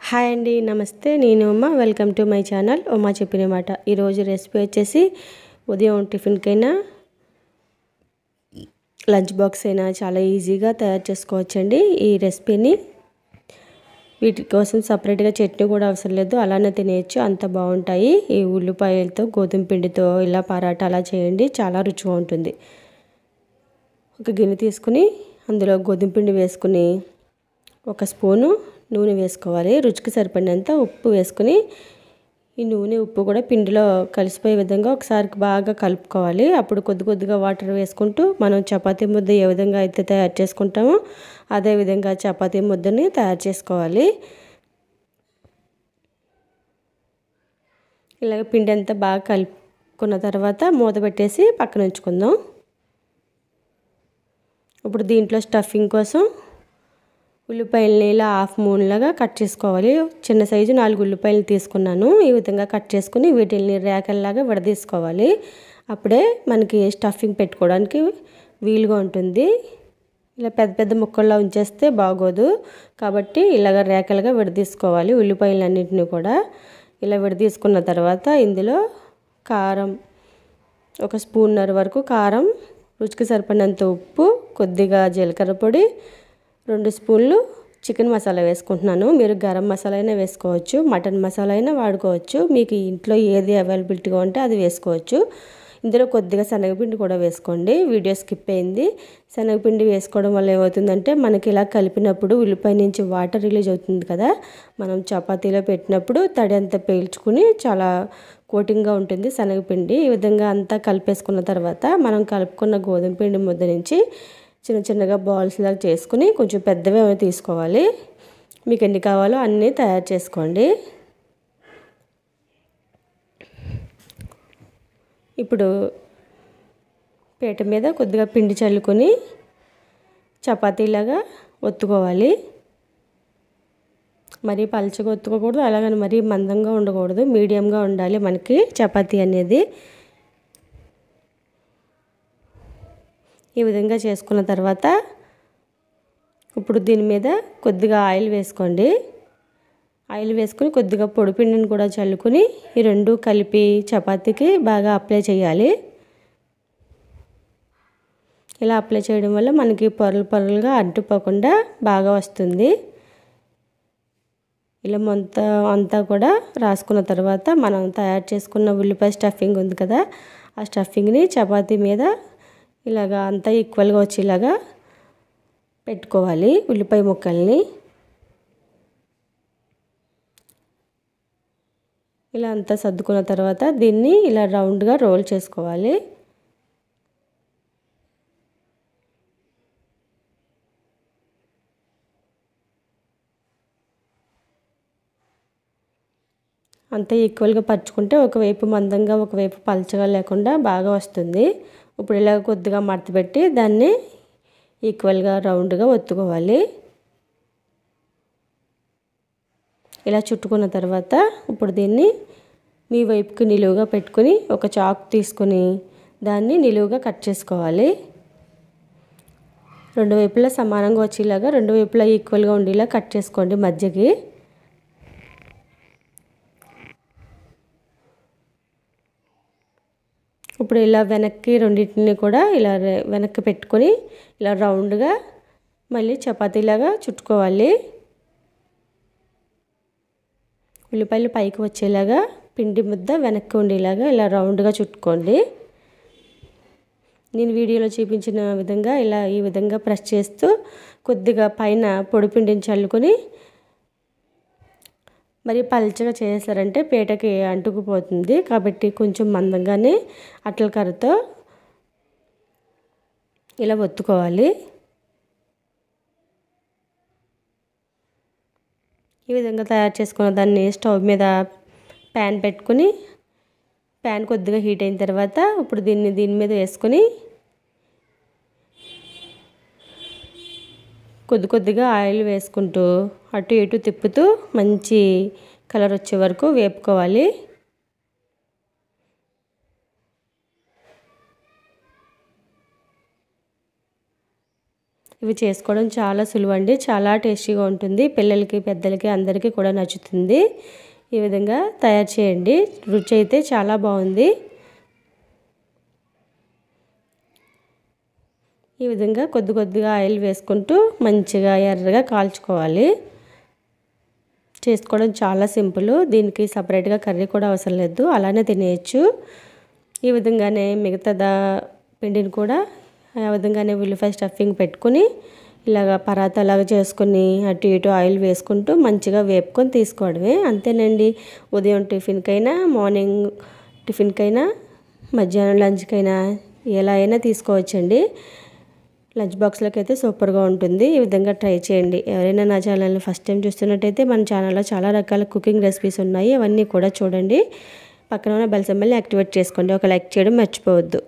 Hi అండి, నమస్తే. నేను Uma. Welcome to my channel Uma చెప్పిన మాట. ఈరోజు రెసిపీ వచ్చేసి ఉదయం టిఫిన్కైనా లంచ్ బాక్స్ అయినా చాలా ఈజీగా తయారు చేసుకోవచ్చండి ఈ రెసిపీని. వీటి కోసం సపరేట్గా చట్నీ కూడా అవసరం లేదు, అలానే తినేయచ్చు, అంత బాగుంటాయి. ఈ ఉల్లిపాయలతో గోధుమ పిండితో ఇలా పరాటా అలా చేయండి, చాలా రుచిగా ఉంటుంది. ఒక గిన్నె తీసుకుని అందులో గోధుమ పిండి వేసుకుని ఒక స్పూను నూనె వేసుకోవాలి. రుచికి సరిపడినంత ఉప్పు వేసుకుని ఈ నూనె ఉప్పు కూడా పిండిలో కలిసిపోయే విధంగా ఒకసారి బాగా కలుపుకోవాలి. అప్పుడు కొద్ది కొద్దిగా వాటర్ వేసుకుంటూ మనం చపాతీ ముద్ద ఏ విధంగా అయితే తయారు చేసుకుంటామో అదే విధంగా చపాతీ ముద్దని తయారు చేసుకోవాలి. ఇలాగ పిండి అంతా బాగా కలుపుకున్న తర్వాత మూత పెట్టేసి పక్కన ఉంచుకుందాం. ఇప్పుడు దీంట్లో స్టఫింగ్ కోసం ఉల్లిపాయలని ఇలా హాఫ్ మూన్లాగా కట్ చేసుకోవాలి. చిన్న సైజు 4 ఉల్లిపాయలు తీసుకున్నాను. ఈ విధంగా కట్ చేసుకుని వీటిని రేకల్లాగా విడదీసుకోవాలి. అప్పుడే మనకి స్టఫింగ్ పెట్టుకోవడానికి వీలుగా ఉంటుంది. ఇలా పెద్ద పెద్ద ముక్కల్లో ఉంచేస్తే బాగోదు, కాబట్టి ఇలాగ రేకలుగా విడదీసుకోవాలి. ఉల్లిపాయలన్నింటినీ కూడా ఇలా విడదీసుకున్న తర్వాత ఇందులో కారం, ఒక స్పూన్నర వరకు కారం, రుచికి సరిపడినంత ఉప్పు, కొద్దిగా జీలకర్ర పొడి, 2 స్పూన్లు చికెన్ మసాలా వేసుకుంటున్నాను. మీరు గరం మసాలా అయినా వేసుకోవచ్చు, మటన్ మసాలా అయినా వాడుకోవచ్చు. మీకు ఇంట్లో ఏది అవైలబిలిటీగా ఉంటే అది వేసుకోవచ్చు. ఇందులో కొద్దిగా శనగపిండి కూడా వేసుకోండి. వీడియో స్కిప్ అయింది. శనగపిండి వేసుకోవడం వల్ల ఏమవుతుందంటే మనకి ఇలా కలిపినప్పుడు ఉల్లిపాయ నుంచి వాటర్ రిలీజ్ అవుతుంది కదా, మనం చపాతీలో పెట్టినప్పుడు తడి అంతా పీల్చుకుని చాలా కోటింగ్గా ఉంటుంది శనగపిండి. ఈ విధంగా అంతా కలిపేసుకున్న తర్వాత మనం కలుపుకున్న గోధుమ పిండి ముద్ద నుంచి చిన్న చిన్నగా బాల్స్ లాగా చేసుకుని కొంచెం పెద్దవి తీసుకోవాలి. మీకు ఎన్ని కావాలో అన్నీ తయారు చేసుకోండి. ఇప్పుడు పీట మీద కొద్దిగా పిండి చల్లుకొని చపాతీలాగా ఒత్తుకోవాలి. మరీ పలుచగా ఒత్తుకోకూడదు, అలాగని మరీ మందంగా ఉండకూడదు, మీడియంగా ఉండాలి మనకి చపాతీ అనేది. ఈ విధంగా చేసుకున్న తర్వాత ఇప్పుడు దీని మీద కొద్దిగా ఆయిల్ వేసుకోండి. ఆయిల్ వేసుకుని కొద్దిగా పొడిపిండిని కూడా చల్లుకుని ఈ రెండు కలిపి చపాతీకి బాగా అప్లై చేయాలి. ఇలా అప్లై చేయడం వల్ల మనకి పొరలు పొరలుగా అంటుపోకుండా బాగా వస్తుంది. ఇలా అంతా కూడా రాసుకున్న తర్వాత మనం తయారు చేసుకున్న ఉల్లిపాయ స్టఫింగ్ ఉంది కదా, ఆ స్టఫింగ్ని చపాతీ మీద ఇలాగా అంతా ఈక్వల్గా వచ్చేలాగా పెట్టుకోవాలి. ఉల్లిపాయ ముక్కల్ని ఇలా అంతా సర్దుకున్న తర్వాత దీన్ని ఇలా రౌండ్గా రోల్ చేసుకోవాలి. అంతా ఈక్వల్గా పరుచుకుంటే ఒకవైపు మందంగా ఒకవైపు పలచగా లేకుండా బాగా వస్తుంది. ఇప్పుడు ఇలా కొద్దిగా మడత పెట్టి దాన్ని ఈక్వల్గా రౌండ్గా ఒత్తుకోవాలి. ఇలా చుట్టుకున్న తర్వాత ఇప్పుడు దీన్ని మీ వైపుకి నిలువుగా పెట్టుకుని ఒక చాకు తీసుకొని దాన్ని నిలువుగా కట్ చేసుకోవాలి. రెండు వైపులా సమానంగా వచ్చేలాగా, రెండు వైపులా ఈక్వల్గా ఉండేలా కట్ చేసుకోండి మధ్యకి. ఇప్పుడు ఇలా వెనక్కి రెండింటిని కూడా ఇలా వెనక్కి పెట్టుకొని ఇలా రౌండ్గా మళ్ళీ చపాతీలాగా చుట్టుకోవాలి. ఉల్లిపాయలు పైకి వచ్చేలాగా పిండి ముద్ద వెనక్కి ఉండేలాగా ఇలా రౌండ్గా చుట్టుకోండి. నేను వీడియోలో చూపించిన విధంగా ఈ విధంగా ప్రెస్ చేస్తూ కొద్దిగా పైన పొడి పిండిని చల్లుకొని మరి పల్చగా చేసారంటే పీటకి అంటుకుపోతుంది, కాబట్టి కొంచెం మందంగానే అట్ల కర్రతో ఇలా ఒత్తుకోవాలి. ఈ విధంగా తయారు చేసుకున్న దాన్ని స్టవ్ మీద ప్యాన్ పెట్టుకుని ప్యాన్ కొద్దిగా హీట్ అయిన తర్వాత ఇప్పుడు దీని మీద వేసుకొని కొద్దిగా ఆయిల్ వేసుకుంటూ అటు ఇటు తిప్పుతూ మంచి కలర్ వచ్చే వరకు వేపుకోవాలి. ఈ ఇవి చేసుకోవడం చాలా సులువండి, చాలా టేస్టీగా ఉంటుంది. పిల్లలకి పెద్దలకి అందరికీ కూడా నచ్చుతుంది. ఈ విధంగా తయారు చేయండి, రుచి అయితే చాలా బాగుంది. ఈ విధంగా కొద్ది కొద్దిగా ఆయిల్ వేసుకుంటూ మంచిగా ఎర్రగా కాల్చుకోవాలి. చేసుకోవడం చాలా సింపుల్, దీనికి సపరేట్గా కర్రీ కూడా అవసరం లేదు, అలానే తినేయచ్చు. ఈ విధంగానే మిగతా పిండిని కూడా ఆ విధంగానే ఉల్లిపాయ స్టఫింగ్ పెట్టుకుని ఇలాగ పరాతాలాగా చేసుకుని అటు ఇటు ఆయిల్ వేసుకుంటూ మంచిగా వేపుకొని తీసుకోవడమే. అంతేనండి. ఉదయం టిఫిన్కైనా, మార్నింగ్ టిఫిన్కైనా, మధ్యాహ్నం లంచ్కైనా ఎలా అయినా తీసుకోవచ్చండి. లంచ్ బాక్స్లోకి అయితే సూపర్గా ఉంటుంది. ఈ విధంగా ట్రై చేయండి. ఎవరైనా నా ఛానల్ని ఫస్ట్ టైం చూస్తున్నట్టయితే మన ఛానల్లో చాలా రకాల కుకింగ్ రెసిపీస్ ఉన్నాయి, అవన్నీ కూడా చూడండి. పక్కన ఉన్న బెల్ సింబల్ని యాక్టివేట్ చేసుకోండి. ఒక లైక్ చేయడం మర్చిపోవద్దు.